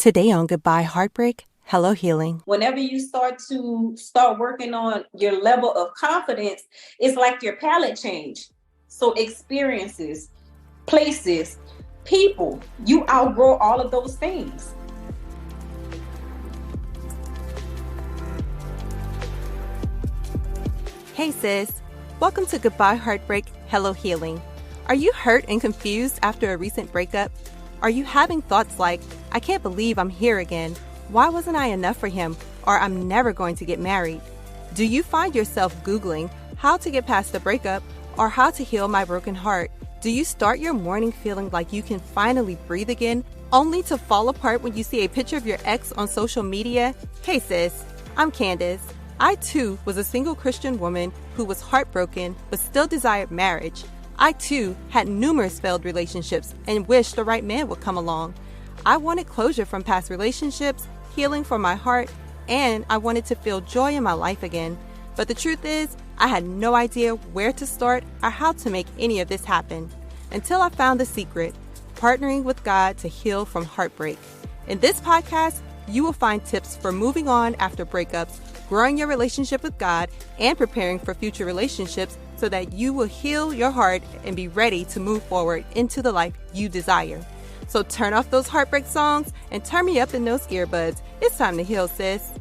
Today on Goodbye Heartbreak, Hello Healing. Whenever you start working on your level of confidence, it's like your palette change. So experiences, places, people, you outgrow all of those things. Hey sis, welcome to Goodbye Heartbreak, Hello Healing. Are you hurt and confused after a recent breakup? Are you having thoughts like, I can't believe I'm here again. Why wasn't I enough for him? Or I'm never going to get married? Do you find yourself Googling how to get past the breakup or how to heal my broken heart? Do you start your morning feeling like you can finally breathe again, only to fall apart when you see a picture of your ex on social media? Hey sis, I'm Candace. I too was a single Christian woman who was heartbroken but still desired marriage. I too had numerous failed relationships and wished the right man would come along. I wanted closure from past relationships, healing for my heart, and I wanted to feel joy in my life again. But the truth is, I had no idea where to start or how to make any of this happen. Until I found the secret, partnering with God to heal from heartbreak. In this podcast, you will find tips for moving on after breakups, growing your relationship with God, and preparing for future relationships so that you will heal your heart and be ready to move forward into the life you desire. So turn off those heartbreak songs and turn me up in those earbuds. It's time to heal, sis.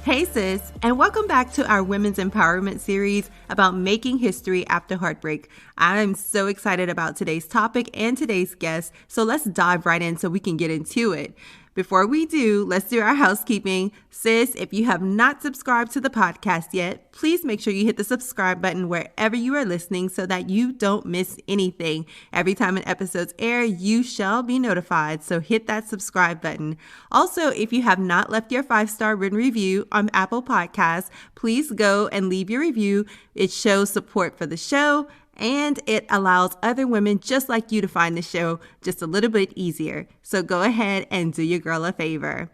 Hey sis, and welcome back to our Women's Empowerment series about making history after heartbreak. I'm so excited about today's topic and today's guest, so let's dive right in so we can get into it. Before we do, let's do our housekeeping. Sis, if you have not subscribed to the podcast yet, please make sure you hit the subscribe button wherever you are listening so that you don't miss anything. Every time an episode's air, you shall be notified, so hit that subscribe button. Also, if you have not left your 5-star written review on Apple Podcasts, please go and leave your review. It shows support for the show, and it allows other women just like you to find the show just a little bit easier. So go ahead and do your girl a favor.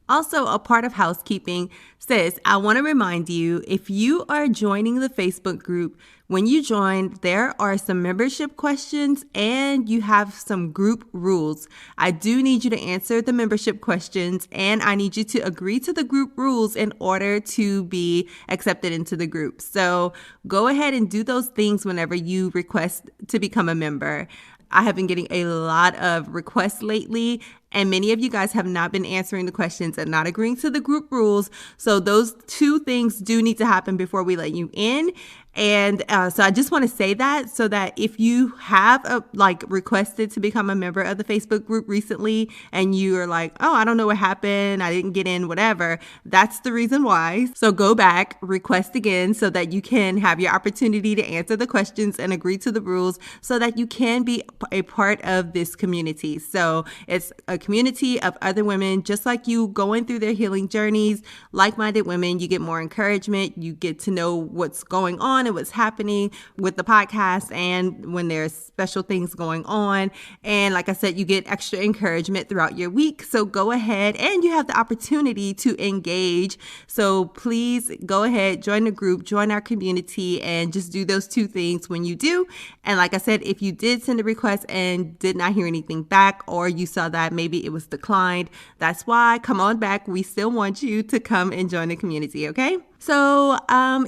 Also, a part of housekeeping, sis, I want to remind you, if you are joining the Facebook group, when you join, there are some membership questions and you have some group rules. I do need you to answer the membership questions and I need you to agree to the group rules in order to be accepted into the group. So go ahead and do those things whenever you request to become a member. I have been getting a lot of requests lately, and many of you guys have not been answering the questions and not agreeing to the group rules. So those two things do need to happen before we let you in. And so I just want to say that so that if you have requested to become a member of the Facebook group recently and you are like, oh, I don't know what happened, I didn't get in, whatever, that's the reason why. So go back, request again so that you can have your opportunity to answer the questions and agree to the rules so that you can be a part of this community. So it's a community of other women just like you going through their healing journeys, like-minded women. You get more encouragement, you get to know what's going on and what's happening with the podcast and when there's special things going on. And like I said, you get extra encouragement throughout your week. So go ahead and you have the opportunity to engage. So please go ahead, join the group, join our community, and just do those two things when you do. And like I said, if you did send a request and did not hear anything back, or you saw that maybe it was declined, that's why. Come on back. We still want you to come and join the community, okay? So, I'm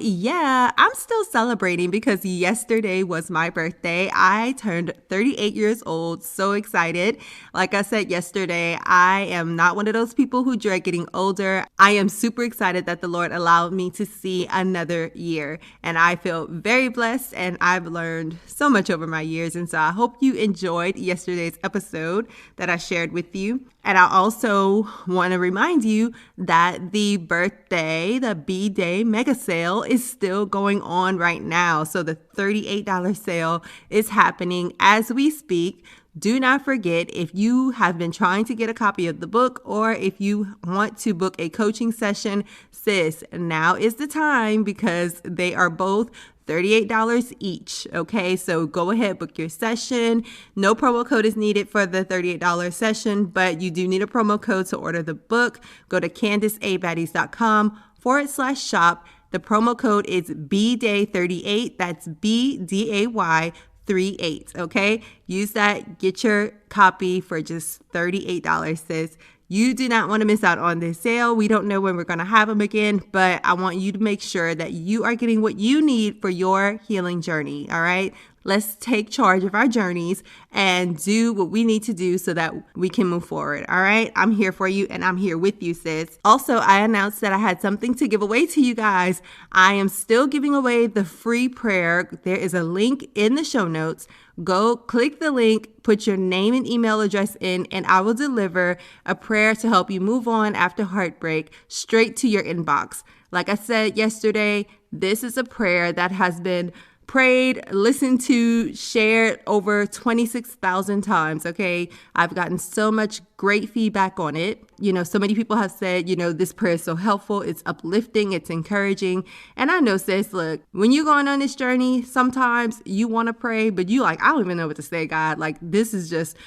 still celebrating because yesterday was my birthday. I turned 38 years old. So excited. Like I said yesterday, I am not one of those people who dread getting older. I am super excited that the Lord allowed me to see another year. And I feel very blessed and I've learned so much over my years. And so I hope you enjoyed yesterday's episode that I shared with you. And I also want to remind you that the B-Day mega sale is still going on right now. So the $38 sale is happening as we speak. Do not forget, if you have been trying to get a copy of the book or if you want to book a coaching session, sis, now is the time because they are both $38 each. Okay, so go ahead, book your session. No promo code is needed for the $38 session, but you do need a promo code to order the book. Go to CandaceABaddies.com/shop. The promo code is BDAY38. That's BDAY 38. Okay. Use that. Get your copy for just $38, sis. You do not want to miss out on this sale. We don't know when we're going to have them again, but I want you to make sure that you are getting what you need for your healing journey. All right. Let's take charge of our journeys and do what we need to do so that we can move forward. All right. I'm here for you and I'm here with you, sis. Also, I announced that I had something to give away to you guys. I am still giving away the free prayer. There is a link in the show notes. Go click the link, put your name and email address in, and I will deliver a prayer to help you move on after heartbreak straight to your inbox. Like I said yesterday, this is a prayer that has been prayed, listened to, shared over 26,000 times. Okay. I've gotten so much great feedback on it. So many people have said, this prayer is so helpful. It's uplifting. It's encouraging. And I know, sis, look, when you're going on this journey, sometimes you want to pray, but I don't even know what to say, God. Like, this is just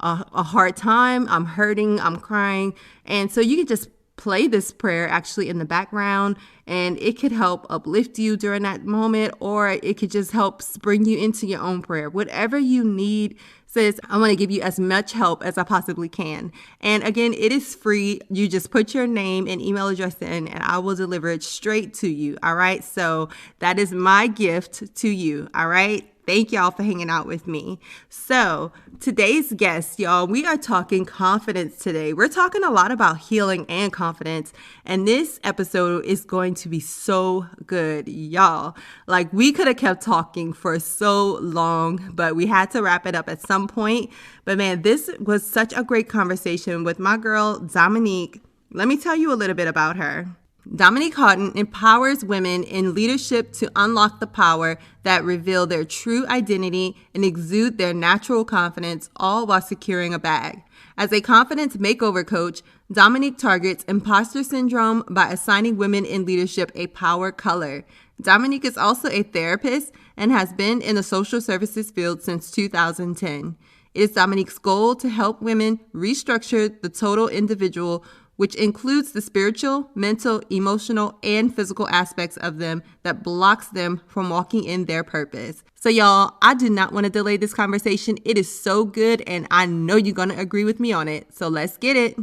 a hard time. I'm hurting. I'm crying. And so you can just play this prayer actually in the background, and it could help uplift you during that moment, or it could just help bring you into your own prayer. Whatever you need, sis, I want to give you as much help as I possibly can. And again, it is free. You just put your name and email address in, and I will deliver it straight to you. All right. So that is my gift to you. All right. Thank y'all for hanging out with me. So today's guest, y'all, we are talking confidence today. We're talking a lot about healing and confidence. And this episode is going to be so good, y'all. Like, we could have kept talking for so long, but we had to wrap it up at some point. But man, this was such a great conversation with my girl, Dominique. Let me tell you a little bit about her. Dominique Haughton empowers women in leadership to unlock the power that reveal their true identity and exude their natural confidence, all while securing a bag. As a confidence makeover coach, Dominique targets imposter syndrome by assigning women in leadership a power color. Dominique is also a therapist and has been in the social services field since 2010. It is Dominique's goal to help women restructure the total individual, which includes the spiritual, mental, emotional, and physical aspects of them that blocks them from walking in their purpose. So y'all, I do not want to delay this conversation. It is so good, and I know you're going to agree with me on it. So let's get it.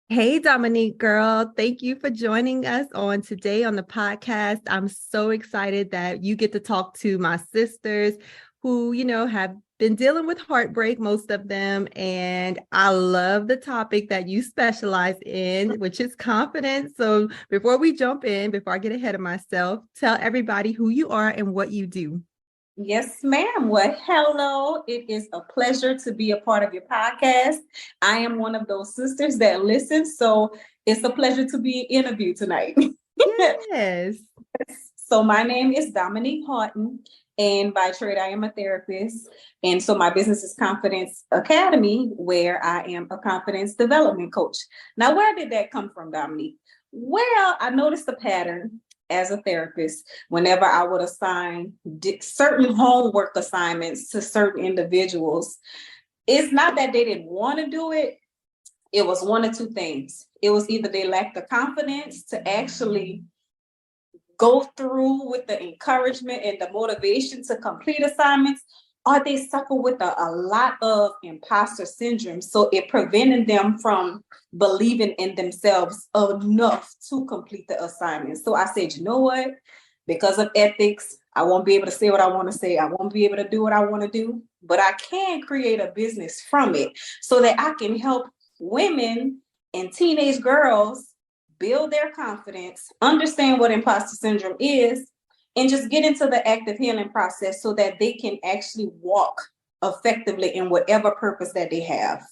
Hey, Dominique, girl. Thank you for joining us on today on the podcast. I'm so excited that you get to talk to my sisters who, have been dealing with heartbreak, most of them. And I love the topic that you specialize in, which is confidence. So before we jump in, before I get ahead of myself, tell everybody who you are and what you do. Yes, ma'am. Well, hello. It is a pleasure to be a part of your podcast. I am one of those sisters that listen, so it's a pleasure to be interviewed tonight. Yes. So my name is Dominique Haughton, and by trade, I am a therapist. And so my business is Confidence Academy, where I am a confidence development coach. Now, where did that come from, Dominique? Well, I noticed a pattern as a therapist. Whenever I would assign certain homework assignments to certain individuals, it's not that they didn't want to do it. It was one of two things. It was either they lacked the confidence to actually go through with the encouragement and the motivation to complete assignments, or they suffer with a lot of imposter syndrome. So it prevented them from believing in themselves enough to complete the assignment. So I said, you know what? Because of ethics, I won't be able to say what I want to say. I won't be able to do what I want to do, but I can create a business from it so that I can help women and teenage girls build their confidence, understand what imposter syndrome is, and just get into the active healing process so that they can actually walk effectively in whatever purpose that they have.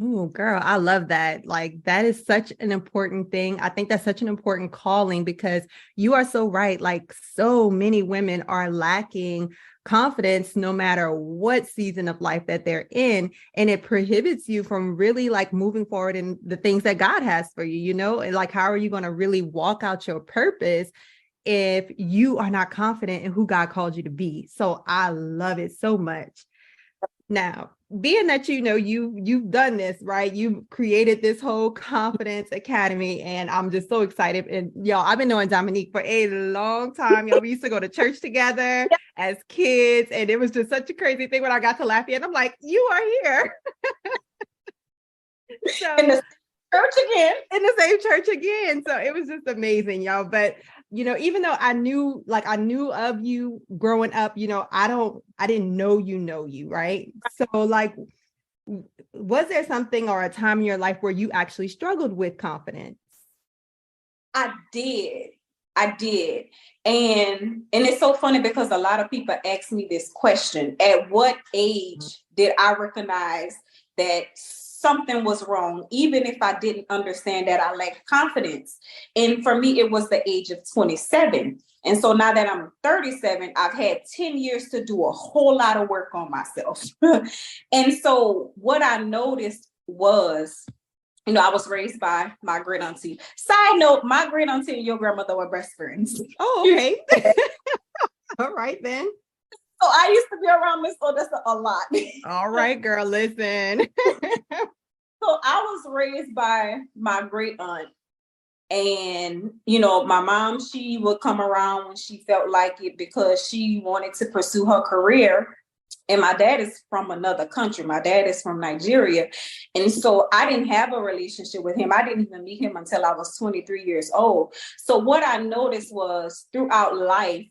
Oh, girl, I love that. Like, that is such an important thing. I think that's such an important calling because you are so right. Like, so many women are lacking confidence no matter what season of life that they're in. And it prohibits you from really like moving forward in the things that God has for you, And like, how are you going to really walk out your purpose if you are not confident in who God called you to be? So I love it so much. Now, being that, you've done this, right? You've created this whole Confidence Academy, and I'm just so excited. And y'all, I've been knowing Dominique for a long time. Y'all, we used to go to church together as kids, and it was just such a crazy thing when I got to Lafayette. I'm like, you are here. So in the church again. In the same church again. So it was just amazing, y'all. But even though I knew of you growing up, I didn't know you, right? So like, was there something or a time in your life where you actually struggled with confidence? I did. And it's so funny because a lot of people ask me this question. At what age did I recognize that something was wrong, even if I didn't understand that I lacked confidence? And for me, it was the age of 27. And so now that I'm 37, I've had 10 years to do a whole lot of work on myself. And so what I noticed was, I was raised by my great auntie. Side note, my great auntie and your grandmother were best friends. Oh, okay. All right, then. So I used to be around Miss Odessa a lot. All right, girl, listen. So I was raised by my great aunt. And, my mom, she would come around when she felt like it because she wanted to pursue her career. And my dad is from another country. My dad is from Nigeria. And so I didn't have a relationship with him. I didn't even meet him until I was 23 years old. So what I noticed was throughout life,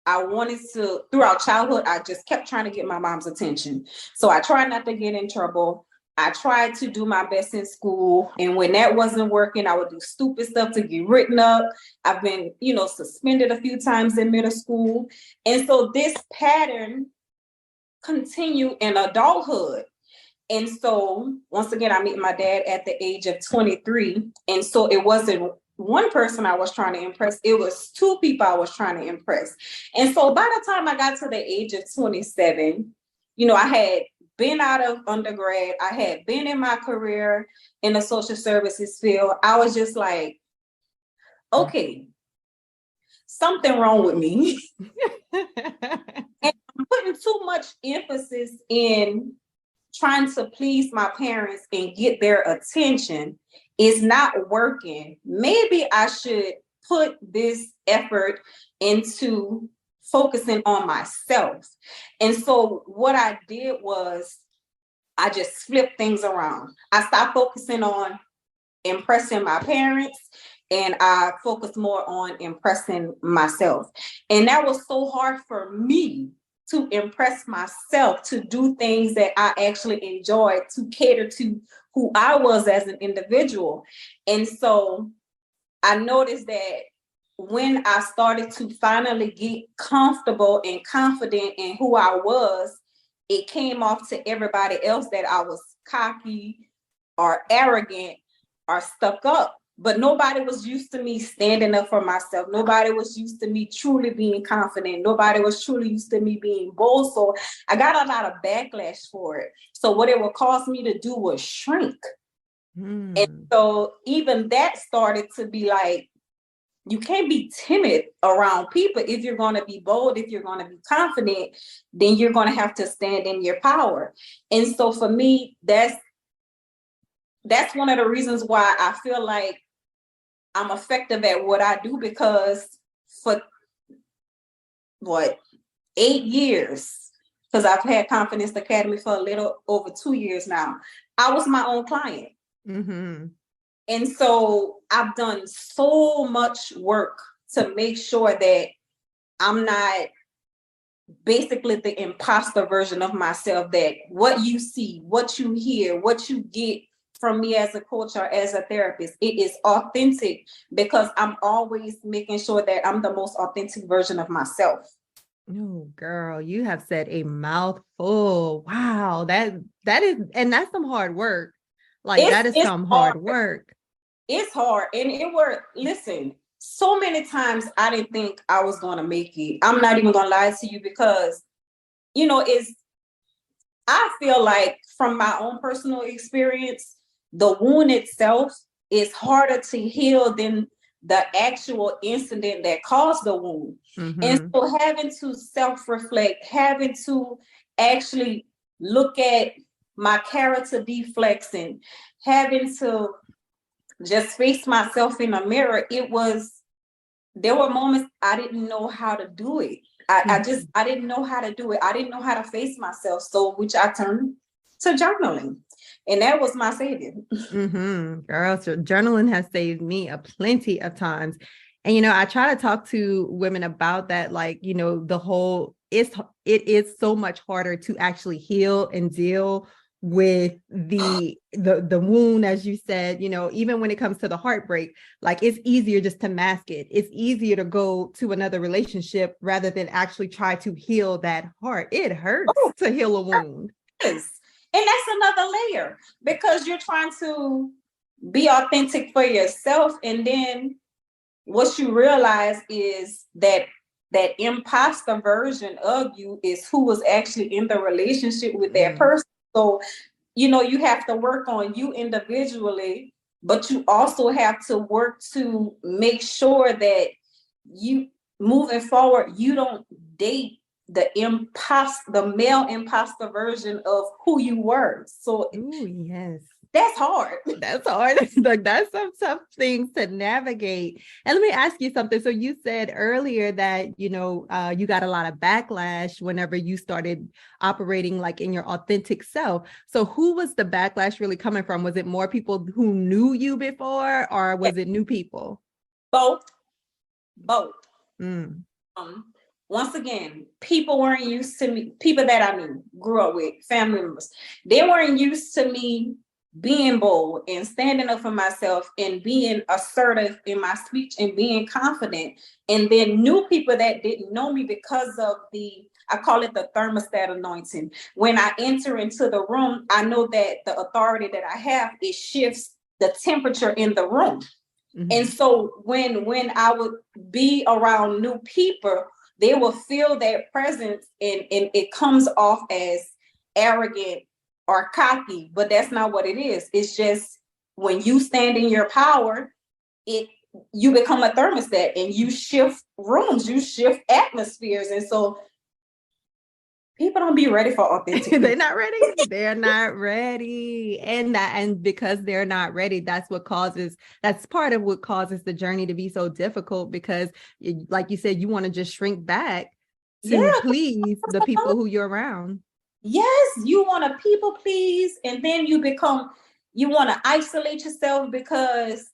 throughout childhood, I just kept trying to get my mom's attention. So I tried not to get in trouble. I tried to do my best in school. And when that wasn't working, I would do stupid stuff to get written up. I've been, suspended a few times in middle school. And so this pattern continue in adulthood. And so once again, I met my dad at the age of 23. And so it wasn't one person I was trying to impress. It was two people I was trying to impress. And so by the time I got to the age of 27, I had been out of undergrad. I had been in my career in the social services field. I was just like, okay, something wrong with me. And I'm putting too much emphasis in trying to please my parents and get their attention. Is not working. Maybe I should put this effort into focusing on myself. And so what I did was I just flipped things around. I stopped focusing on impressing my parents and I focused more on impressing myself. And that was so hard for me to impress myself, to do things that I actually enjoyed, to cater to who I was as an individual. And so I noticed that when I started to finally get comfortable and confident in who I was, it came off to everybody else that I was cocky or arrogant or stuck up. But nobody was used to me standing up for myself. Nobody was used to me truly being confident. Nobody was truly used to me being bold. So I got a lot of backlash for it. So what it would cause me to do was shrink. And so even that started to be like, you can't be timid around people. If you're going to be bold, if you're going to be confident, then you're going to have to stand in your power. And so for me, that's one of the reasons why I feel like I'm effective at what I do, because for 8 years, because I've had Confidence Academy for a little over 2 years now, I was my own client. Mm-hmm. And so I've done so much work to make sure that I'm not basically the imposter version of myself, that what you see, what you hear, what you get from me as a coach or as a therapist, it is authentic, because I'm always making sure that I'm the most authentic version of myself. Oh, girl, you have said a mouthful. Wow, that is, and that's some hard work. Like that is some hard work. It's hard. And listen, so many times I didn't think I was going to make it. I'm not even going to lie to you, because, I feel like from my own personal experience, the wound itself is harder to heal than the actual incident that caused the wound. Mm-hmm. And so having to self-reflect, having to actually look at my character deflects and having to just face myself in a mirror, there were moments I didn't know how to do it. I didn't know how to do it. I didn't know how to face myself. So, which I turned to journaling. And that was my savior. Girl, so journaling has saved me a plenty of times. And, I try to talk to women about that, like, it is so much harder to actually heal and deal with the wound, as you said, even when it comes to the heartbreak, like it's easier just to mask it. It's easier to go to another relationship rather than actually try to heal that heart. It hurts to heal a wound. Yes. And that's another layer, because you're trying to be authentic for yourself. And then what you realize is that imposter version of you is who was actually in the relationship with that person. So, you have to work on you individually, but you also have to work to make sure that you, moving forward, you don't date the male imposter version of who you were. So yes, that's hard. That's hard. Like, that's some tough things to navigate. And let me ask you something. So you said earlier that, you got a lot of backlash whenever you started operating like in your authentic self. So who was the backlash really coming from? Was it more people who knew you before, or was it new people? Both. Once again, people weren't used to me. People that I knew, grew up with, family members, they weren't used to me being bold and standing up for myself and being assertive in my speech and being confident. And then new people that didn't know me because of I call it the thermostat anointing. When I enter into the room, I know that the authority that I have, it shifts the temperature in the room. And so when I would be around new people, they will feel that presence, and it comes off as arrogant or cocky, but that's not what it is. It's just when you stand in your power, you become a thermostat and you shift rooms, you shift atmospheres. And so people don't be ready for authentic. They're not ready. They're not ready. And because they're not ready, that's part of what causes the journey to be so difficult, because like you said, you want to just shrink back to please the people who you're around. Yes, you want to people please, and then you want to isolate yourself, because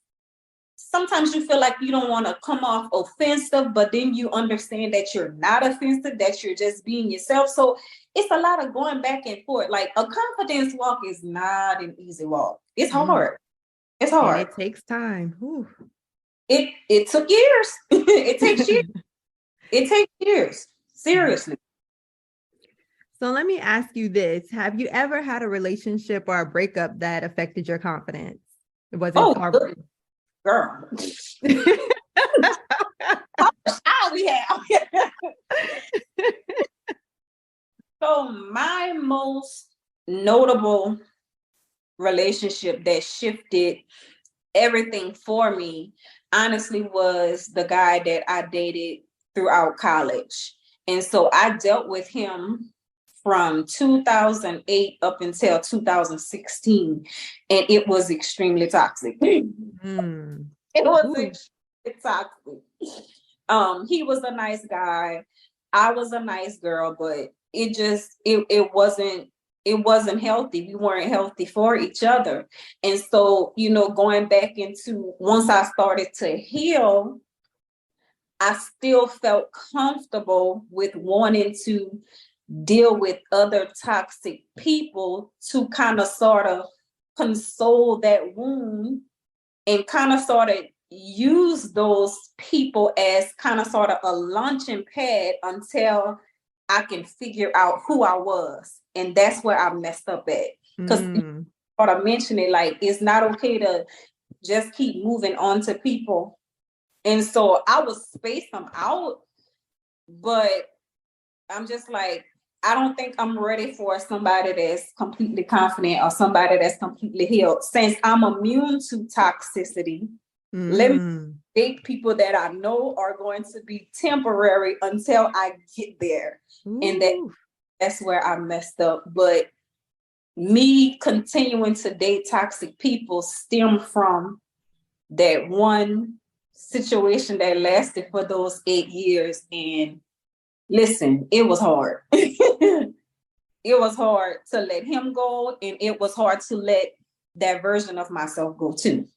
sometimes you feel like you don't want to come off offensive, but then you understand that you're not offensive, that you're just being yourself. So it's a lot of going back and forth. Like, a confidence walk is not an easy walk. It's hard. It's hard. And it takes time. Whew. It took years. It takes years. It takes years. Seriously. So let me ask you this. Have you ever had a relationship or a breakup that affected your confidence? Was it girl? We have. So my most notable relationship that shifted everything for me, honestly, was the guy that I dated throughout college. And so I dealt with him from 2008 up until 2016, and it was extremely toxic. It was extremely toxic. He was a nice guy. I was a nice girl, but it wasn't healthy. We weren't healthy for each other. And so, going back into, once I started to heal, I still felt comfortable with wanting to deal with other toxic people to kind of sort of console that wound, and kind of sort of use those people as kind of sort of a launching pad until I can figure out who I was. And that's where I messed up at. Because what I mentioned, it like, it's not okay to just keep moving on to people. And so I would space them out, but I'm just like, I don't think I'm ready for somebody that's completely confident or somebody that's completely healed. Since I'm immune to toxicity, let me date people that I know are going to be temporary until I get there. And that's where I messed up. But me continuing to date toxic people stem from that one situation that lasted for those 8 years. And listen, it was hard. It was hard to let him go, and it was hard to let that version of myself go too.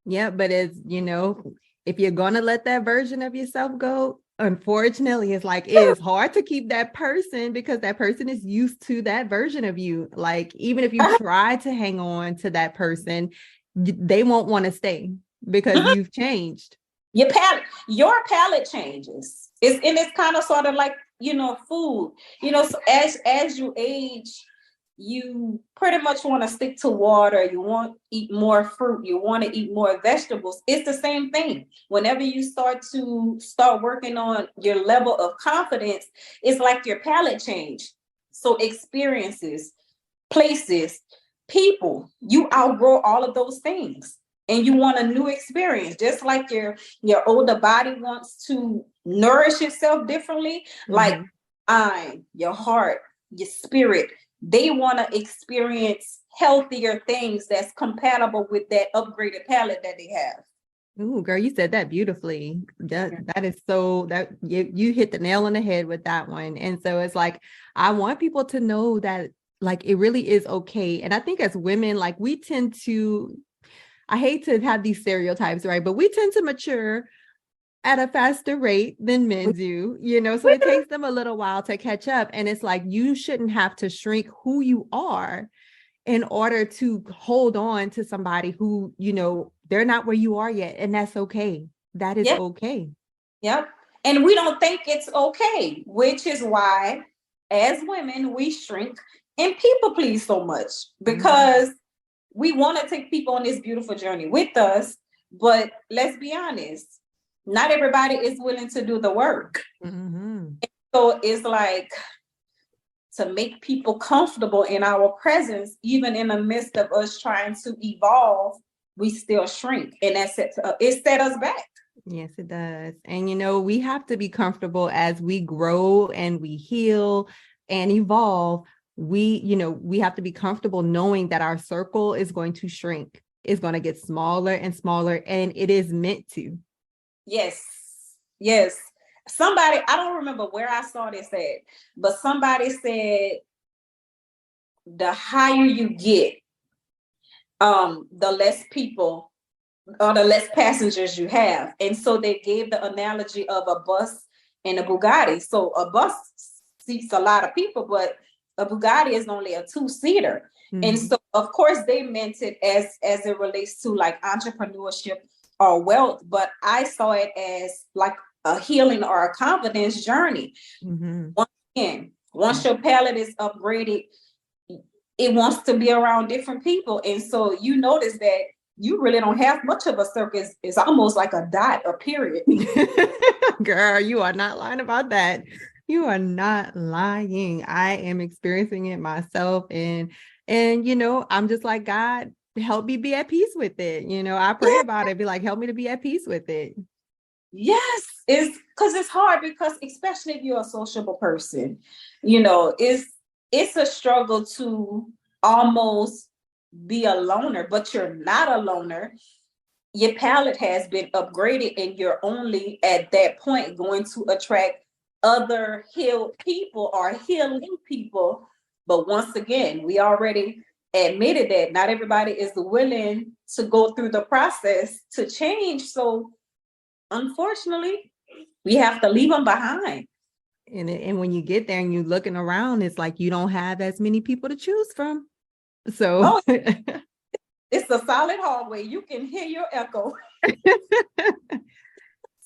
Yeah, but it's, if you're going to let that version of yourself go, unfortunately, it is hard to keep that person because that person is used to that version of you. Like, even if you try to hang on to that person, they won't want to stay because you've changed. Your palate changes. It's kind of sort of like, food. So as you age, you pretty much want to stick to water. You want to eat more fruit. You want to eat more vegetables. It's the same thing. Whenever you start working on your level of confidence, it's like your palate change. So experiences, places, people, you outgrow all of those things. And you want a new experience, just like your older body wants to nourish itself differently. Mm-hmm. Like your heart, your spirit, they want to experience healthier things that's compatible with that upgraded palate that they have. Ooh, girl, you said that beautifully. That is so that you hit the nail on the head with that one. And so it's like, I want people to know that it really is okay. And I think as women, we tend to, I hate to have these stereotypes, right? But we tend to mature at a faster rate than men do, so it takes them a little while to catch up. And it's like, you shouldn't have to shrink who you are in order to hold on to somebody who, they're not where you are yet. And that's okay. That is okay. Yep. And we don't think it's okay, which is why as women, we shrink and people please so much because we want to take people on this beautiful journey with us. But let's be honest, not everybody is willing to do the work. Mm-hmm. So it's like, to make people comfortable in our presence, even in the midst of us trying to evolve, we still shrink. And it set us back. Yes, it does. And, we have to be comfortable as we grow and we heal and evolve. We have to be comfortable knowing that our circle is going to shrink. It's going to get smaller and smaller, and it is meant to. Yes. Somebody, I don't remember where I saw this at, but somebody said the higher you get, the less people or the less passengers you have. And so they gave the analogy of a bus and a Bugatti. So a bus seats a lot of people, but a Bugatti is only a 2-seater. Mm-hmm. And so, of course, they meant it as it relates to entrepreneurship or wealth, but I saw it as a healing or a confidence journey. Mm-hmm. Once your palate is upgraded, it wants to be around different people. And so you notice that you really don't have much of a circle. It's almost like a dot, a period. Girl, you are not lying about that. You are not lying. I am experiencing it myself. And I'm just like, God, help me be at peace with it. I pray about it, be like, help me to be at peace with it. Yes, it's because it's hard, because especially if you're a sociable person, it's a struggle to almost be a loner, but you're not a loner. Your palate has been upgraded, and you're only at that point going to attract other healed people or healing people. But once again, we already admitted that not everybody is willing to go through the process to change. So unfortunately, we have to leave them behind. And when you get there and you're looking around, it's like you don't have as many people to choose from. So it's a solid hallway. You can hear your echo.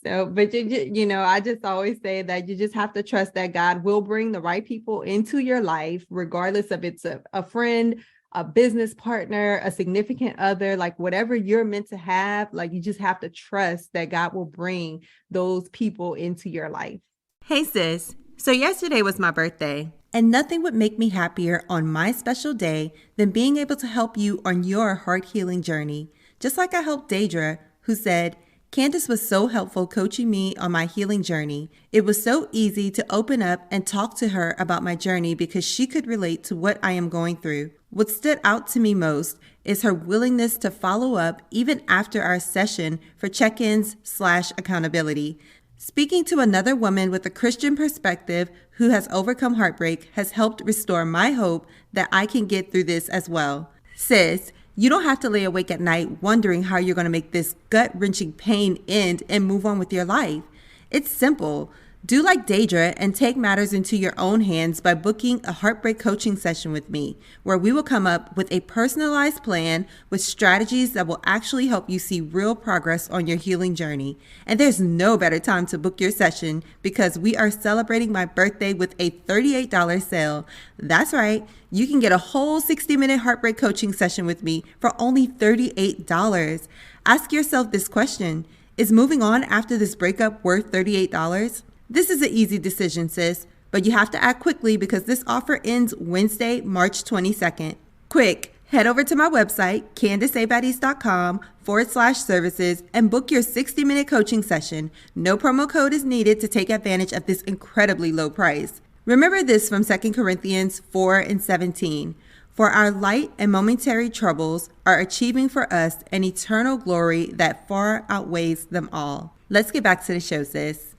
So, but I just always say that you just have to trust that God will bring the right people into your life, regardless of it's a friend, a business partner, a significant other, whatever you're meant to have, you just have to trust that God will bring those people into your life. Hey sis, so yesterday was my birthday, and nothing would make me happier on my special day than being able to help you on your heart healing journey. Just like I helped Deidre, who said, Candace was so helpful coaching me on my healing journey. It was so easy to open up and talk to her about my journey because she could relate to what I am going through. What stood out to me most is her willingness to follow up even after our session for check-ins/accountability. Speaking to another woman with a Christian perspective who has overcome heartbreak has helped restore my hope that I can get through this as well. Sis, you don't have to lay awake at night wondering how you're going to make this gut-wrenching pain end and move on with your life. It's simple. Do like Deidre and take matters into your own hands by booking a heartbreak coaching session with me, where we will come up with a personalized plan with strategies that will actually help you see real progress on your healing journey. And there's no better time to book your session because we are celebrating my birthday with a $38 sale. That's right. You can get a whole 60-minute heartbreak coaching session with me for only $38. Ask yourself this question: is moving on after this breakup worth $38? This is an easy decision, sis, but you have to act quickly because this offer ends Wednesday, March 22nd. Quick, head over to my website, candiceabadis.com/services and book your 60-minute coaching session. No promo code is needed to take advantage of this incredibly low price. Remember this from 2 Corinthians 4:17. For our light and momentary troubles are achieving for us an eternal glory that far outweighs them all. Let's get back to the show, sis.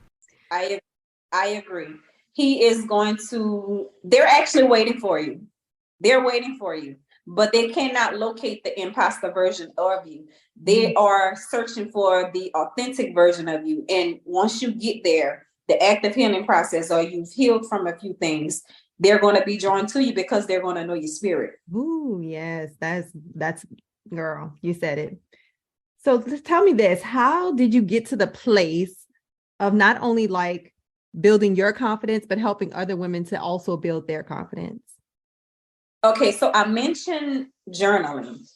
I agree. He is going to, they're actually waiting for you. They're waiting for you, but they cannot locate the imposter version of you. They are searching for the authentic version of you. And once you get there, the active healing process, or you've healed from a few things, they're going to be drawn to you because they're going to know your spirit. Ooh, yes, that's girl, you said it. So tell me this, how did you get to the place of not only like building your confidence, but helping other women to also build their confidence? Okay, so I mentioned journaling.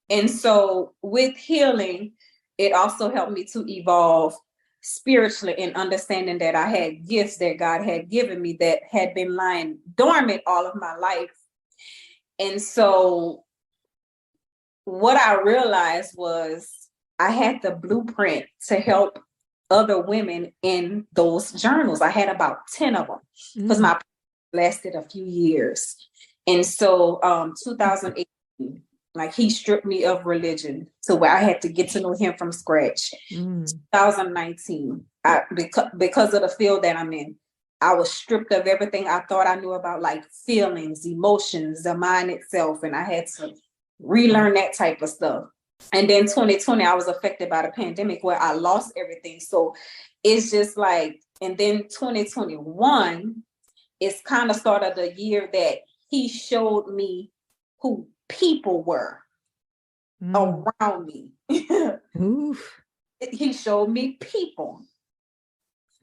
And so with healing, it also helped me to evolve spiritually in understanding that I had gifts that God had given me that had been lying dormant all of my life. And so what I realized was I had the blueprint to help other women in those journals. I had about 10 of them because my lasted a few years. And so 2018, like he stripped me of religion to where I had to get to know him from scratch. 2019, because of the field that I'm in, I was stripped of everything I thought I knew about, like feelings, emotions, the mind itself. And I had to relearn that type of stuff. And then 2020, I was affected by the pandemic where I lost everything. So it's just like, and then 2021 is kind of started the year that he showed me who people were around me. He showed me people.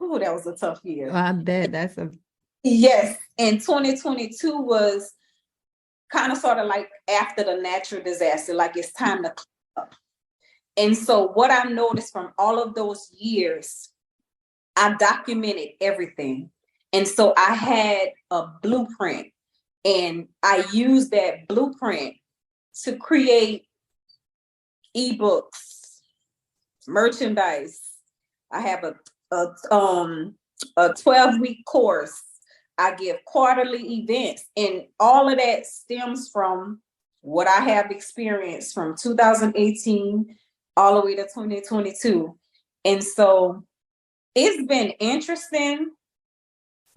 Ooh, that was a tough year. I bet Yes. And 2022 was kind of sort of like after the natural disaster, like it's time to clean up. And so what I noticed from all of those years, I documented everything. And so I had a blueprint, and I used that blueprint to create ebooks, merchandise. I have a 12-week course. I give quarterly events, and all of that stems from what I have experienced from 2018 all the way to 2022. And so it's been interesting.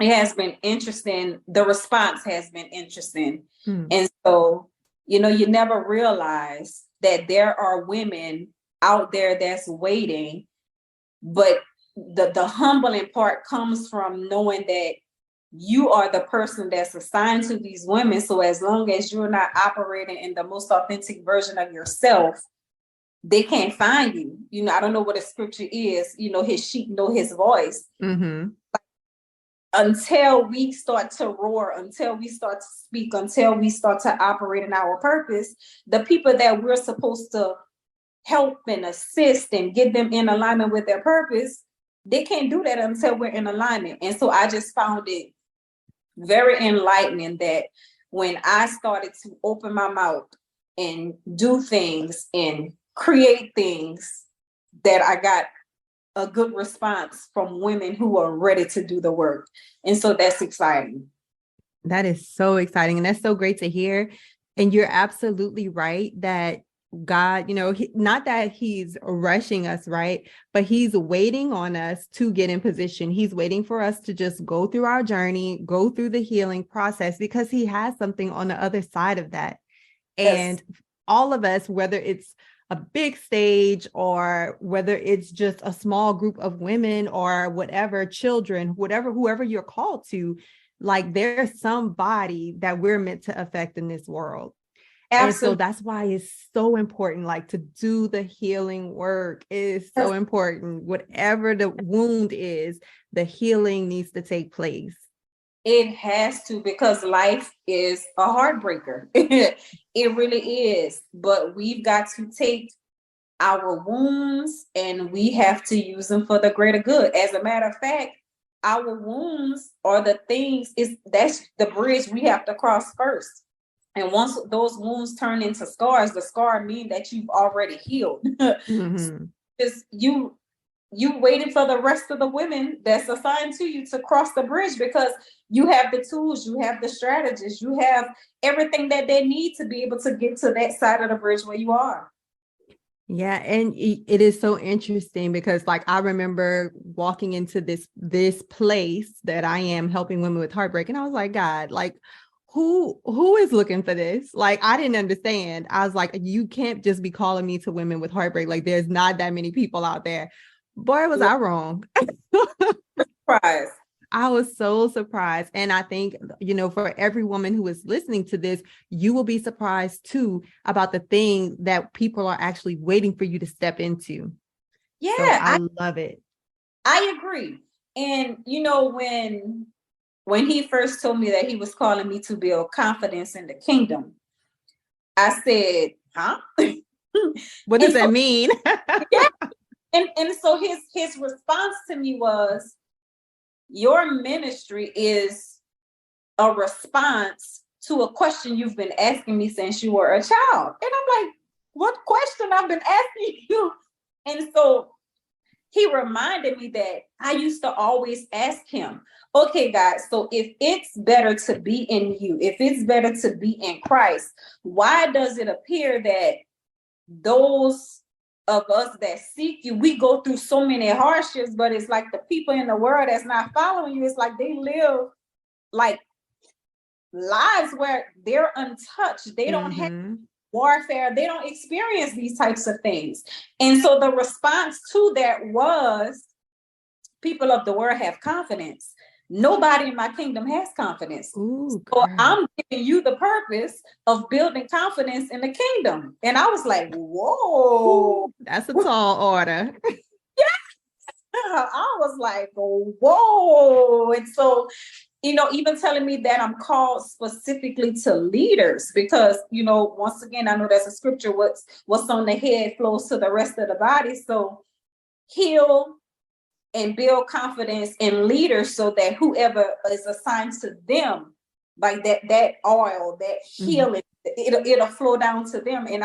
It has been interesting. The response has been interesting. And so, you never realize that there are women out there that's waiting, but the humbling part comes from knowing that you are the person that's assigned to these women. So as long as you're not operating in the most authentic version of yourself, they can't find you. I don't know what a scripture is. His sheep know his voice. Until we start to roar, until we start to speak, until we start to operate in our purpose, the people that we're supposed to help and assist and get them in alignment with their purpose, they can't do that until we're in alignment. And so I just found it very enlightening that when I started to open my mouth and do things and create things, that I got a good response from women who are ready to do the work. And so that's exciting. That is so exciting. And that's so great to hear. And you're absolutely right that God, not that he's rushing us, right? But he's waiting on us to get in position. He's waiting for us to just go through our journey, go through the healing process, because he has something on the other side of that. And Yes. all of us, whether it's a big stage or whether it's just a small group of women or whatever, children, whoever you're called to, like there's somebody that we're meant to affect in this world. And so Absolutely. that's why it's so important, like to do the healing work is so important. Whatever the wound is, the healing needs to take place. It has to, because life is a heartbreaker. It really is. But we've got to take our wounds and we have to use them for the greater good. As a matter of fact, our wounds are the things, that's the bridge we have to cross first. And once those wounds turn into scars, the scar mean that you've already healed. Mm-hmm. Just you waiting for the rest of the women that's assigned to you to cross the bridge, because you have the tools, you have the strategies, you have everything that they need to be able to get to that side of the bridge where you are. Yeah, and it is so interesting because like I remember walking into this place that I am helping women with heartbreak, and I was like, God, like who is looking for this? Like I didn't understand. I was like, you can't just be calling me to women with heartbreak. Like there's not that many people out there. Boy, was I wrong. Surprise. I was so surprised. And I think, for every woman who is listening to this, you will be surprised too about the thing that people are actually waiting for you to step into. Yeah, So I love it. I agree. And when he first told me that he was calling me to build confidence in the kingdom, I said, huh? What does And that so mean? yeah, and so his response to me was, your ministry is a response to a question you've been asking me since you were a child. And I'm like, what question I've been asking you? And so he reminded me that I used to always ask him, okay, God, so if it's better to be in you, if it's better to be in Christ, why does it appear that those of us that seek you, we go through so many hardships, but it's like the people in the world that's not following you, it's like they live like lives where they're untouched. They don't have warfare. They don't experience these types of things. And so the response to that was, people of the world have confidence. Nobody in my kingdom has confidence. Ooh, So girl. I'm giving you the purpose of building confidence in the kingdom. And I was like, whoa. Ooh, that's a tall order. I was like, whoa. And so, even telling me that I'm called specifically to leaders, because, once again, I know that's a scripture, what's on the head flows to the rest of the body. So heal and build confidence in leaders so that whoever is assigned to them, like that oil, that healing, it'll flow down to them. And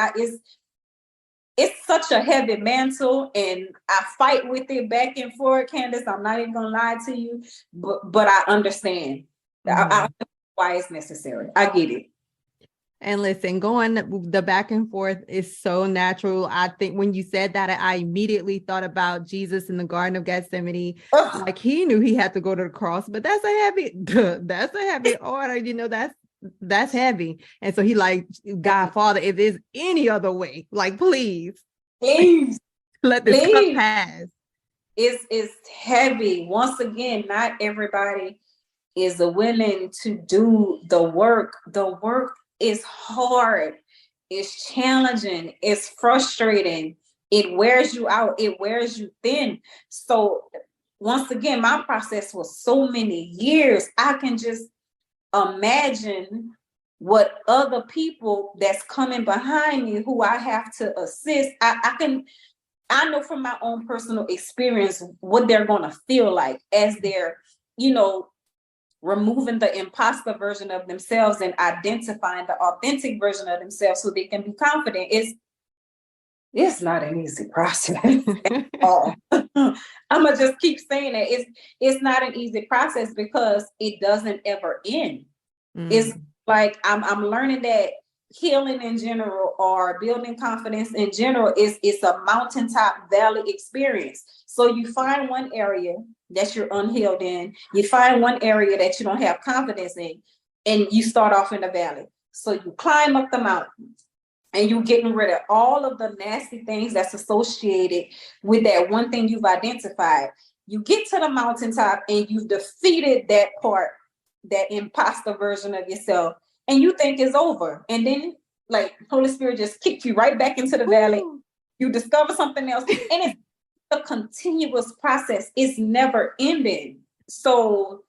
it's such a heavy mantle, and I fight with it back and forth, Candace. I'm not even gonna lie to you, but I understand. I understand why it's necessary. I get it. And listen, going the back and forth is so natural. I think when you said that, I immediately thought about Jesus in the Garden of Gethsemane. Ugh. Like he knew he had to go to the cross, but that's a heavy order. That's heavy. And so he like, God, Father, if there's any other way, like, please let this cup pass. It's heavy. Once again, not everybody is willing to do the work. The work is hard. It's challenging. It's frustrating. It wears you out. It wears you thin. So once again, my process was so many years. I can just imagine what other people that's coming behind me who I have to assist. I know from my own personal experience what they're going to feel like as they're, removing the imposter version of themselves and identifying the authentic version of themselves so they can be confident. It's not an easy process at all. I'm gonna just keep saying that it's not an easy process because it doesn't ever end. It's like I'm learning that healing in general or building confidence in general is it's a mountaintop valley experience. So you find one area that you're unhealed in, you find one area that you don't have confidence in, and you start off in the valley. So you climb up the mountain and you're getting rid of all of the nasty things that's associated with that one thing you've identified. You get to the mountaintop and you've defeated that part, that imposter version of yourself, and you think it's over. And then, like, Holy Spirit just kicks you right back into the valley. You discover something else, and it's a continuous process. It's never ending. So,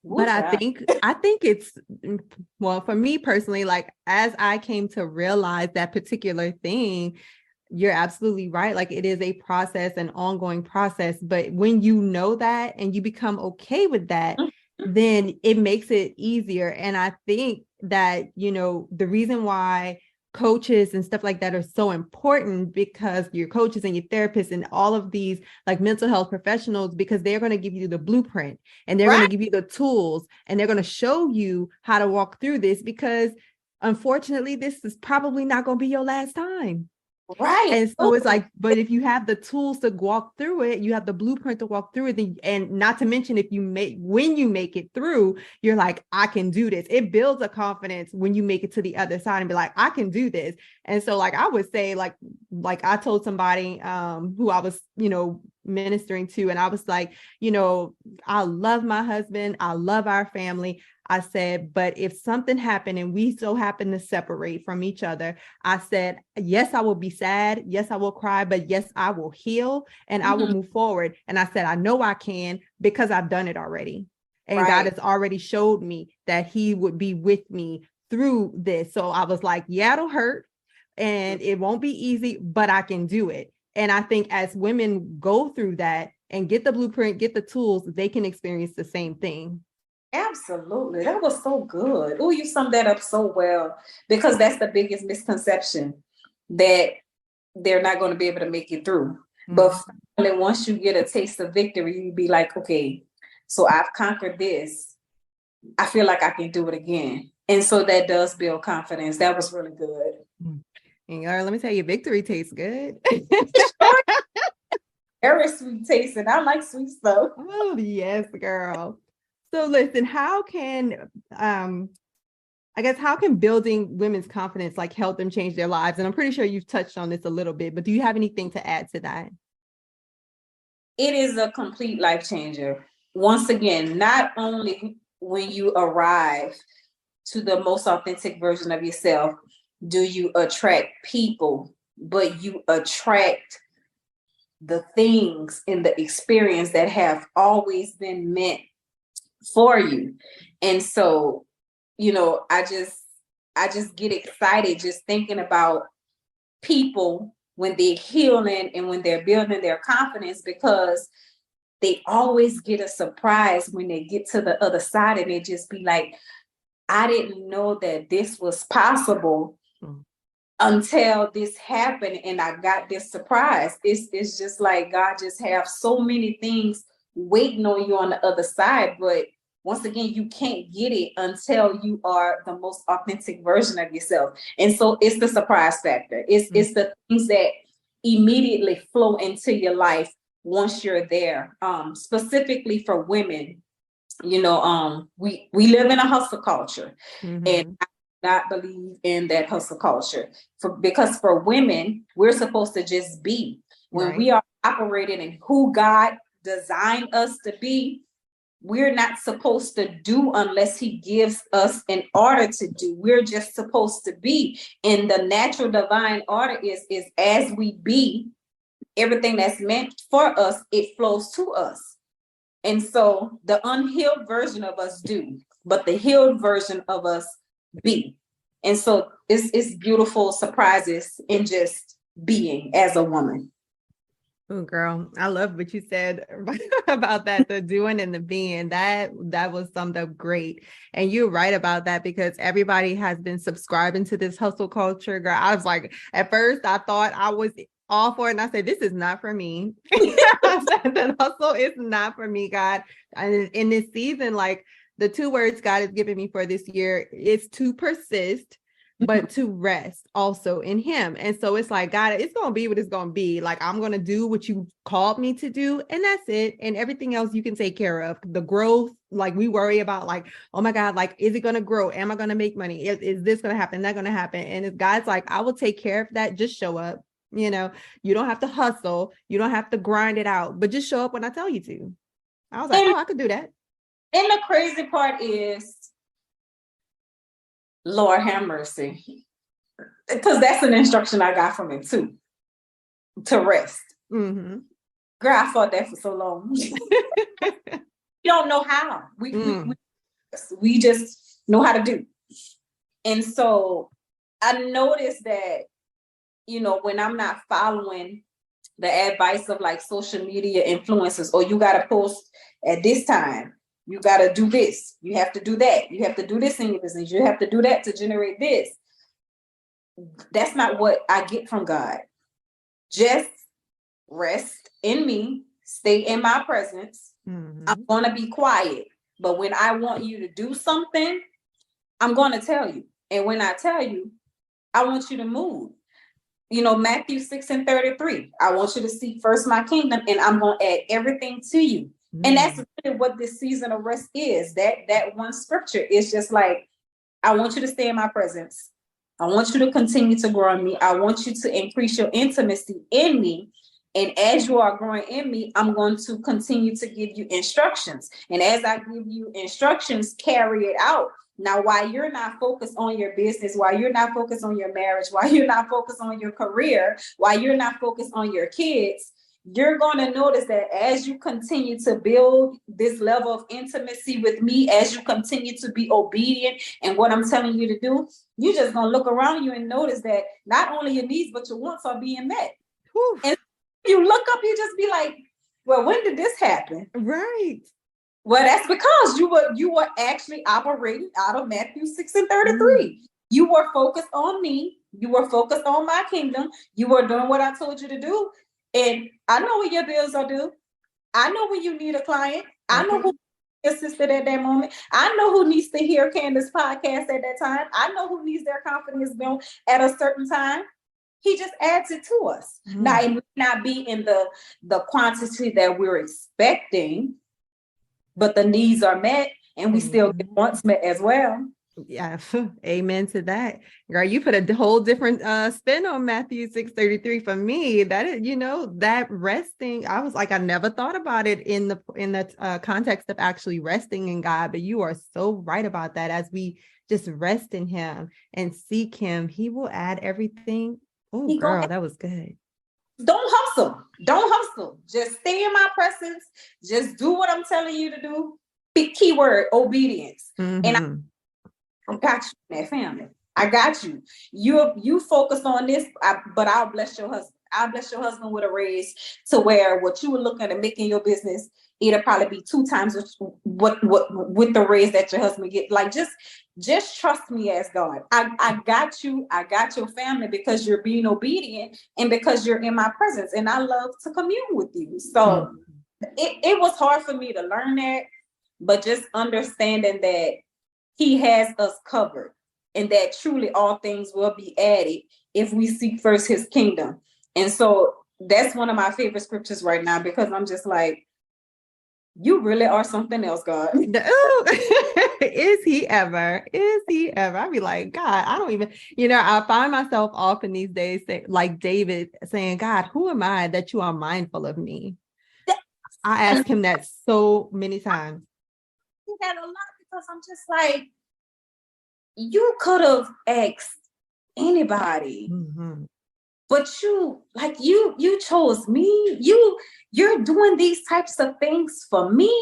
but I think it's, well, for me personally, like, as I came to realize that particular thing, you're absolutely right. Like, it is a process, an ongoing process. But when you know that and you become okay with that, then it makes it easier. And I think that, the reason why coaches and stuff like that are so important, because your coaches and your therapists and all of these like mental health professionals, because they're going to give you the blueprint and they're going to give you the tools and they're going to show you how to walk through this, because unfortunately, this is probably not going to be your last time. Right. And so it's like, but if you have the tools to walk through it, you have the blueprint to walk through it. And not to mention, when you make it through, you're like, I can do this. It builds a confidence when you make it to the other side and be like, I can do this. And so, like, I would say, like I told somebody who I was, ministering to, and I was like, I love my husband. I love our family. I said, but if something happened and we so happen to separate from each other, I said, yes, I will be sad. Yes, I will cry, but yes, I will heal and I will move forward. And I said, I know I can because I've done it already. And God has already showed me that he would be with me through this. So I was like, yeah, it'll hurt and it won't be easy, but I can do it. And I think as women go through that and get the blueprint, get the tools, they can experience the same thing. Absolutely. That was so good. Oh, you summed that up so well, because that's the biggest misconception, that they're not going to be able to make it through. But finally, once you get a taste of victory, you be like, okay, so I've conquered this. I feel like I can do it again. And so that does build confidence. That was really good. And let me tell you, victory tastes good. Very sweet tasting. I like sweet stuff. Oh, yes, girl. So listen, how can building women's confidence like help them change their lives? And I'm pretty sure you've touched on this a little bit, but do you have anything to add to that? It is a complete life changer. Once again, not only when you arrive to the most authentic version of yourself, do you attract people, but you attract the things in the experience that have always been meant for you. And so, I just get excited just thinking about people when they're healing and when they're building their confidence, because they always get a surprise when they get to the other side and they just be like, I didn't know that this was possible until this happened and I got this surprise. It's just like God just have so many things waiting on you on the other side. But once again, you can't get it until you are the most authentic version of yourself. And so it's the surprise factor. It's the things that immediately flow into your life once you're there. Specifically for women, we live in a hustle culture, and I do not believe in that hustle culture. Because for women, we're supposed to just be. When we are operating in who God designed us to be, we're not supposed to do unless he gives us an order to do. We're just supposed to be. And the natural divine order is as we be, everything that's meant for us, it flows to us. And so the unhealed version of us do, but the healed version of us be. And so it's beautiful surprises in just being as a woman. Oh, girl, I love what you said about that, the doing and the being. That was summed up great. And you're right about that because everybody has been subscribing to this hustle culture. Girl, I was like, at first I thought I was all for it. And I said, this is not for me. I said, the hustle is not for me, God. And in this season, like the two words God has given me for this year is to persist, but to rest also in him. And so it's like, God, it's going to be what it's going to be. Like, I'm going to do what you called me to do. And that's it. And everything else you can take care of. The growth, like we worry about like, oh my God, like, is it going to grow? Am I going to make money? Is this going to happen? That going to happen? And if God's like, I will take care of that. Just show up. You know, you don't have to hustle. You don't have to grind it out, but just show up when I tell you to. I was like, oh, I could do that. And the crazy part is, Lord have mercy. Because that's an instruction I got from him too. To rest. Mm-hmm. Girl, I fought that for so long. We don't know how. We just know how to do. And so I noticed that, you know, when I'm not following the advice of like social media influencers, or you got to post at this time, you got to do this, you have to do that, you have to do this in your business, you have to do that to generate this. That's not what I get from God. Just rest in me, stay in my presence. Mm-hmm. I'm going to be quiet. But when I want you to do something, I'm going to tell you. And when I tell you, I want you to move. You know, Matthew 6:33. I want you to seek first my kingdom, and I'm going to add everything to you. Mm. And that's really what this season of rest is. That one scripture is just like, I want you to stay in my presence. I want you to continue to grow in me. I want you to increase your intimacy in me. And as you are growing in me, I'm going to continue to give you instructions. And as I give you instructions, carry it out. Now, while you're not focused on your business, while you're not focused on your marriage, while you're not focused on your career, while you're not focused on your kids, you're going to notice that as you continue to build this level of intimacy with me, as you continue to be obedient and what I'm telling you to do, you're just going to look around you and notice that not only your needs, but your wants are being met. Whew. And you look up, you just be like, well, when did this happen? Right. Well, that's because you were actually operating out of Matthew 6:33. You were focused on me. You were focused on my kingdom. You were doing what I told you to do. And I know when your bills are due. I know when you need a client. I know who assisted at that moment. I know who needs to hear Candace's podcast at that time. I know who needs their confidence built at a certain time. He just adds it to us. Now, it may not be in the quantity that we're expecting, but the needs are met, and we still get wants met as well. Yeah, amen to that. Girl, you put a whole different spin on Matthew 6:33 for me. That is, you know, that resting. I was like, I never thought about it in the context of actually resting in God, but you are so right about that. As we just rest in him and seek him, he will add everything. Oh, girl, that was good. Don't hustle. Just stay in my presence. Just do what I'm telling you to do. Big keyword, obedience. Mm-hmm. And I got you in that family. I got you. You focus on this, but I'll bless your husband. I'll bless your husband with a raise to where what you were looking to make in your business, it'll probably be 2 times what with the raise that your husband get. Like just trust me as God. I got you. I got your family because you're being obedient and because you're in my presence, and I love to commune with you. So it was hard for me to learn that, but just understanding that he has us covered and that truly all things will be added if we seek first his kingdom. And so that's one of my favorite scriptures right now, because I'm just like, you really are something else, God. Is he ever? I'd be like, God, I don't even, I find myself often these days like David saying, God, who am I that you are mindful of me? I ask him that so many times. I think that a lot, because I'm just like, you could have asked anybody, but you chose me. You're doing these types of things for me.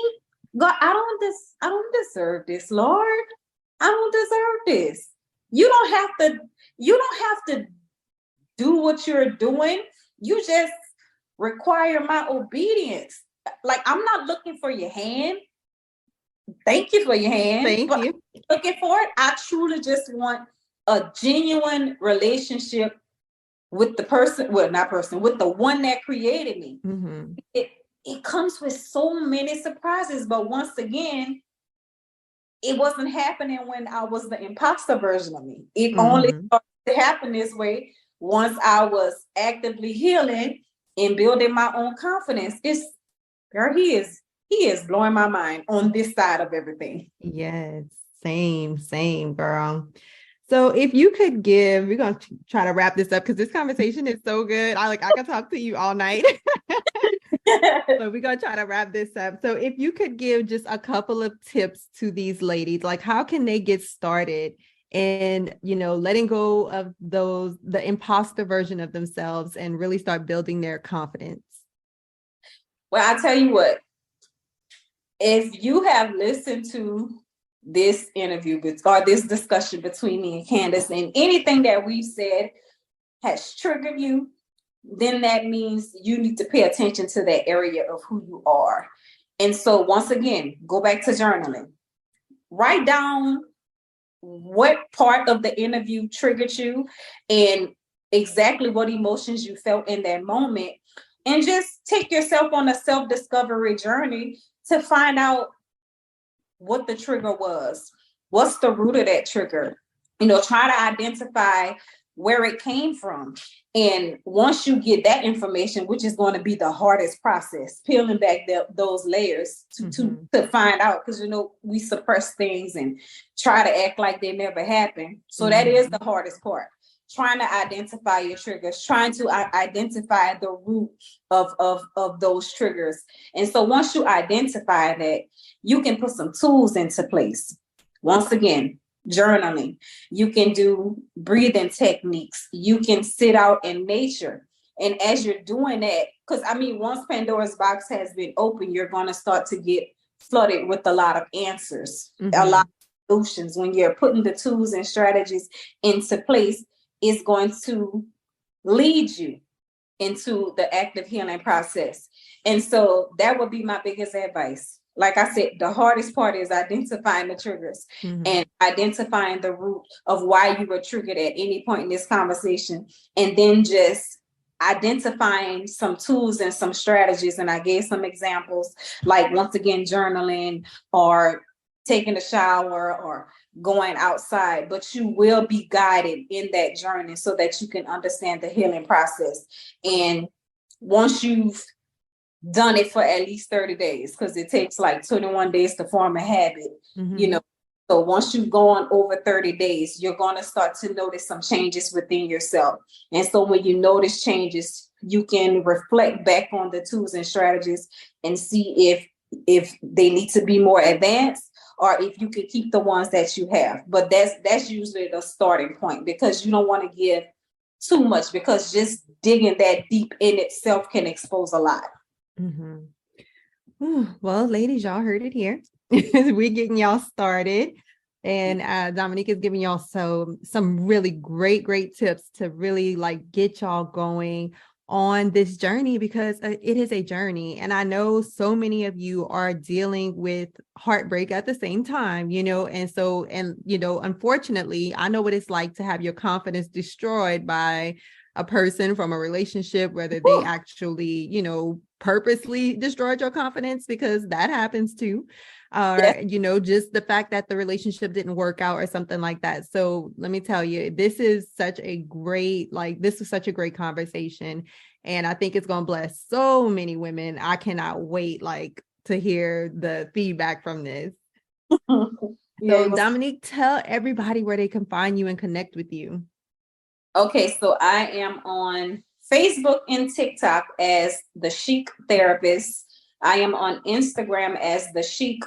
God, I don't deserve this, Lord. I don't deserve this. You don't have to do what you're doing. You just require my obedience. Like, I'm not looking for your hand. Thank you for your hand. Thank you. I'm looking for it. I truly just want a genuine relationship with the person, well, not person, with the one that created me. Mm-hmm. It comes with so many surprises, but once again, it wasn't happening when I was the imposter version of me. It only started to happen this way once I was actively healing and building my own confidence. Girl, he is blowing my mind on this side of everything. Yes, same, girl. So if you could give, we're going to try to wrap this up because this conversation is so good. I could talk to you all night. So we're going to try to wrap this up. So if you could give just a couple of tips to these ladies, like how can they get started and, letting go of the imposter version of themselves and really start building their confidence? Well, I tell you what, if you have listened to this interview or this discussion between me and Candace, and anything that we've said has triggered you, then that means you need to pay attention to that area of who you are. And so once again, go back to journaling. Write down what part of the interview triggered you and exactly what emotions you felt in that moment. And just take yourself on a self-discovery journey to find out what the trigger was. What's the root of that trigger? Try to identify where it came from. And once you get that information, which is going to be the hardest process, peeling back those layers to find out, because, we suppress things and try to act like they never happened. So that is the hardest part. Trying to identify your triggers, trying to identify the root of those triggers. And so once you identify that, you can put some tools into place. Once again, journaling. You can do breathing techniques. You can sit out in nature. And as you're doing that, because once Pandora's box has been open, you're going to start to get flooded with a lot of answers, a lot of solutions. When you're putting the tools and strategies into place, it's going to lead you into the active healing process. And so that would be my biggest advice. Like I said, the hardest part is identifying the triggers and identifying the root of why you were triggered at any point in this conversation. And then just identifying some tools and some strategies. And I gave some examples, like once again, journaling or taking a shower or going outside, but you will be guided in that journey so that you can understand the healing process. And once you've done it for at least 30 days, because it takes like 21 days to form a habit, so once you've gone over 30 days, you're going to start to notice some changes within yourself. And so when you notice changes, you can reflect back on the tools and strategies and see if they need to be more advanced or if you can keep the ones that you have. But that's usually the starting point, because you don't want to give too much, because just digging that deep in itself can expose a lot. Well, ladies, y'all heard it here. We're getting y'all started. And Dominique is giving y'all some really great tips to really get y'all going on this journey, because it is a journey. And I know so many of you are dealing with heartbreak at the same time, unfortunately, I know what it's like to have your confidence destroyed by a person from a relationship, whether they actually, purposely destroyed your confidence, because that happens too. Just the fact that the relationship didn't work out or something like that. So let me tell you, this is such a great conversation. And I think it's going to bless so many women. I cannot wait to hear the feedback from this. So Dominique, tell everybody where they can find you and connect with you. Okay, so I am on Facebook and TikTok as The Chic Therapist. I am on Instagram as The Chic_therapist.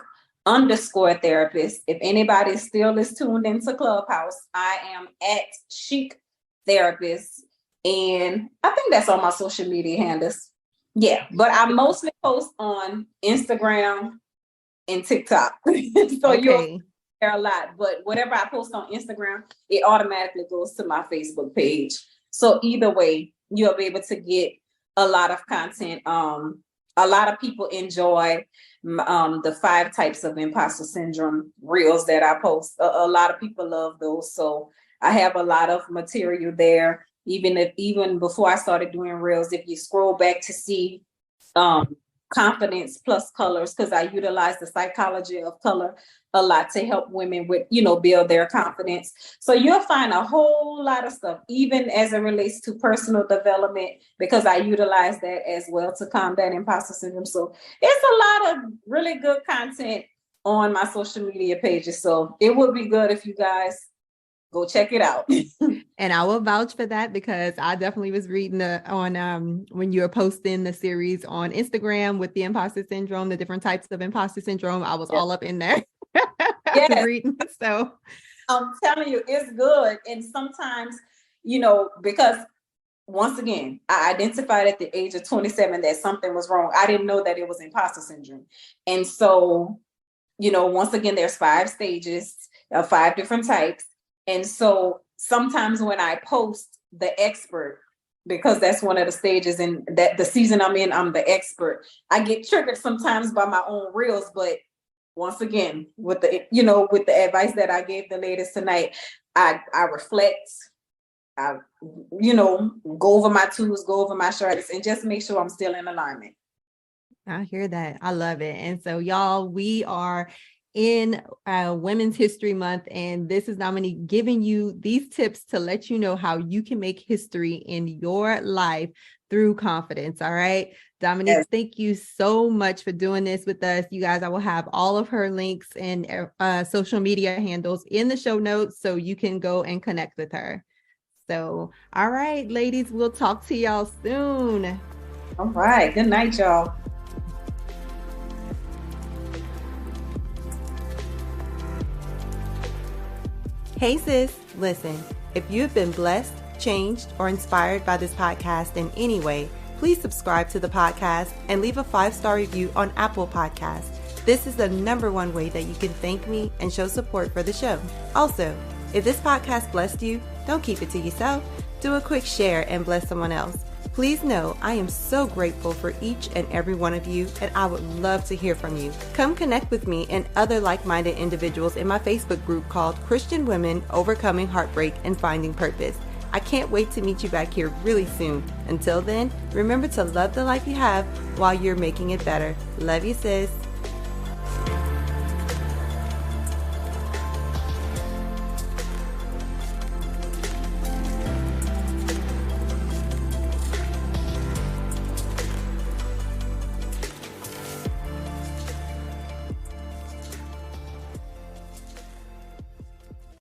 If anybody still is tuned into Clubhouse, I am at Chic Therapist. And I think that's all my social media handles. Yeah, but I mostly post on Instagram and TikTok. So you'll hear a lot. But whatever I post on Instagram, it automatically goes to my Facebook page. So either way, you'll be able to get a lot of content. A lot of people enjoy the 5 types of imposter syndrome reels that I post. A lot of people love those. So I have a lot of material there. Even before I started doing reels, if you scroll back to see confidence plus colors, because I utilize the psychology of color a lot to help women with, build their confidence. So you'll find a whole lot of stuff, even as it relates to personal development, because I utilize that as well to combat imposter syndrome. So it's a lot of really good content on my social media pages. So it would be good if you guys go check it out. And I will vouch for that, because I definitely was reading on when you were posting the series on Instagram with the imposter syndrome, the different types of imposter syndrome. I was all up in there. Yes. Reading. So I'm telling you, it's good. And sometimes, because once again, I identified at the age of 27 that something was wrong. I didn't know that it was imposter syndrome. And so, once again, there's 5 stages, 5 different types. And so sometimes when I post the expert, because that's one of the stages in that the season I'm in, I'm the expert, I get triggered sometimes by my own reels. But once again, with the advice that I gave the ladies tonight, I reflect, I, go over my tools, go over my strategies, and just make sure I'm still in alignment. I hear that. I love it. And so y'all, we are in Women's History Month, and this is Dominique giving you these tips to let you know how you can make history in your life through confidence. All right, Dominique, yes. Thank you so much for doing this with us. You guys, I will have all of her links and social media handles in the show notes so you can go and connect with her. So, all right, ladies, we'll talk to y'all soon. All right. Good night, y'all. Hey sis, listen, if you've been blessed, changed, or inspired by this podcast in any way, please subscribe to the podcast and leave a 5-star review on Apple Podcasts. This is the #1 way that you can thank me and show support for the show. Also, if this podcast blessed you, don't keep it to yourself. Do a quick share and bless someone else. Please know I am so grateful for each and every one of you, and I would love to hear from you. Come connect with me and other like-minded individuals in my Facebook group called Christian Women Overcoming Heartbreak and Finding Purpose. I can't wait to meet you back here really soon. Until then, remember to love the life you have while you're making it better. Love you, sis.